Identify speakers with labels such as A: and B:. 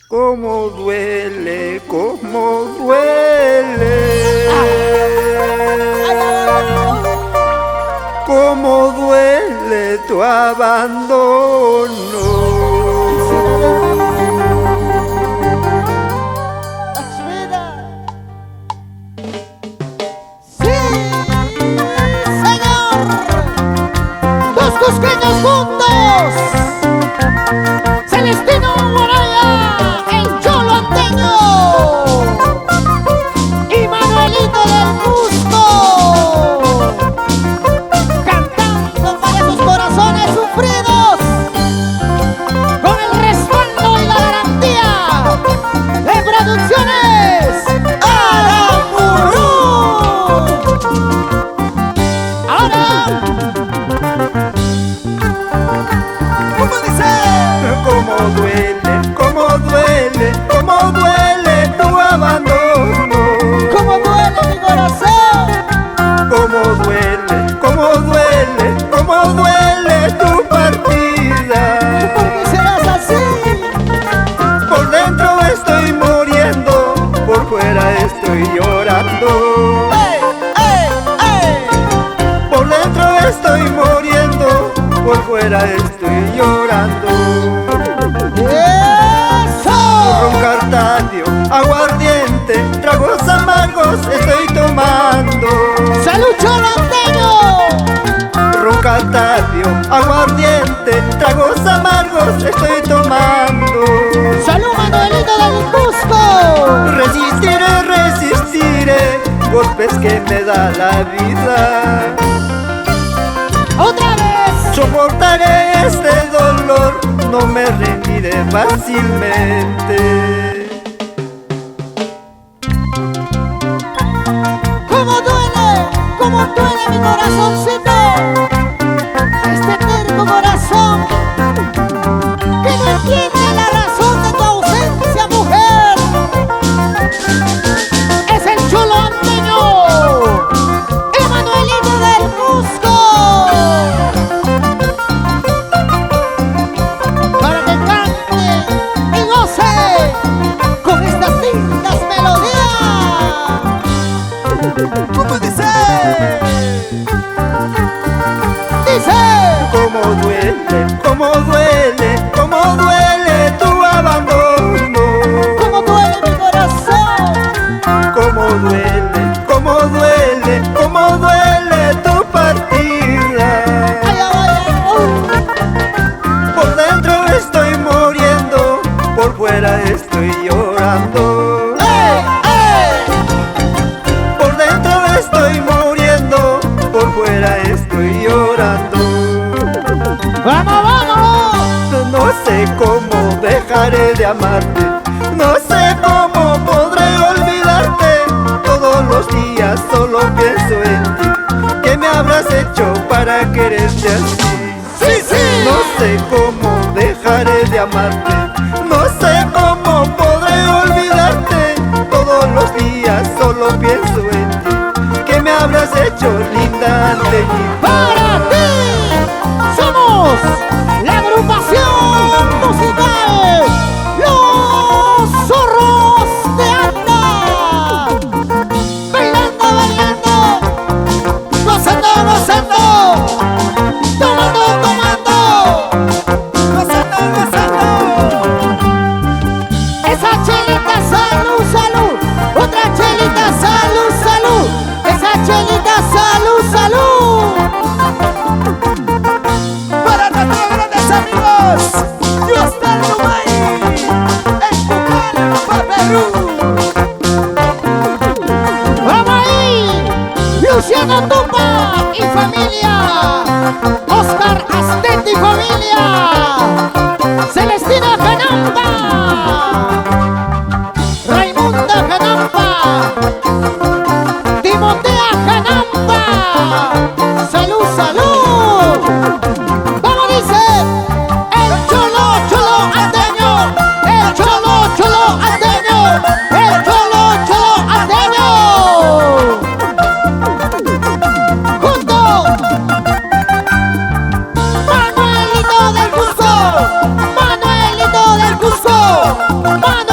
A: Cómo duele, cómo duele. Cómo duele tu abandono.
B: Cusqueños juntos, Celestino Moraya, el Cholo Anteño y Manuelito del Cusco, cantando para esos corazones sufridos, con el respaldo y la garantía de Producciones Aramburu. Ahora
A: cómo duele, cómo duele, cómo duele tu abandono.
B: Cómo duele mi corazón.
A: Cómo duele, cómo duele, cómo duele tu partida.
B: ¿Por qué serás así?
A: Por dentro estoy muriendo, por fuera estoy llorando.
B: ¡Ey, ey, ey!
A: Por dentro estoy muriendo, por fuera estoy llorando. Cartadio, aguardiente, tragos amargos estoy tomando.
B: ¡Salud, Cholo Anteño!
A: Ron Cartadio, aguardiente, tragos amargos estoy tomando.
B: ¡Salud, Manuelito del Cusco!
A: Resistiré, resistiré, golpes que me da la vida.
B: ¡Otra vez!
A: Soportaré este dolor, no me rendiré fácilmente.
B: ¿Cómo duele mi corazoncito? Este terco corazón que no entiende la razón de tu ausencia, mujer. Es el Cholo Anteño, el Manuelito del Cusco, para que cante y goce con estas lindas melodías. ¿Cómo dice? Dice.
A: Cómo duele, cómo duele, cómo duele tu abandono.
B: Cómo duele mi corazón.
A: Cómo duele, cómo duele, cómo duele tu partida.
B: Ay, ay, ay,
A: Por dentro estoy muriendo, por fuera estoy llorando.
B: ¡Ey, ey!
A: Por dentro estoy muriendo, por fuera estoy llorando.
B: ¡Vamos, vamos!
A: No sé cómo dejaré de amarte, no sé cómo podré olvidarte. Todos los días solo pienso en ti, ¿qué me habrás hecho para quererte así?
B: ¡Sí, sí!
A: No sé cómo dejaré de amarte, no sé cómo podré olvidarte. Todos los días solo pienso en ti, ¿qué me habrás hecho, linda anteñita?
B: ¡Para ti! ¡Somos la agrupación musical Los Zorros de Anda! Bailando, bailando, gozando, gozando, tomando, tomando, gozando, gozando. Esa chelita, salud, salud. Otra chelita, salud, salud. Esa chelita, salud, salud. Más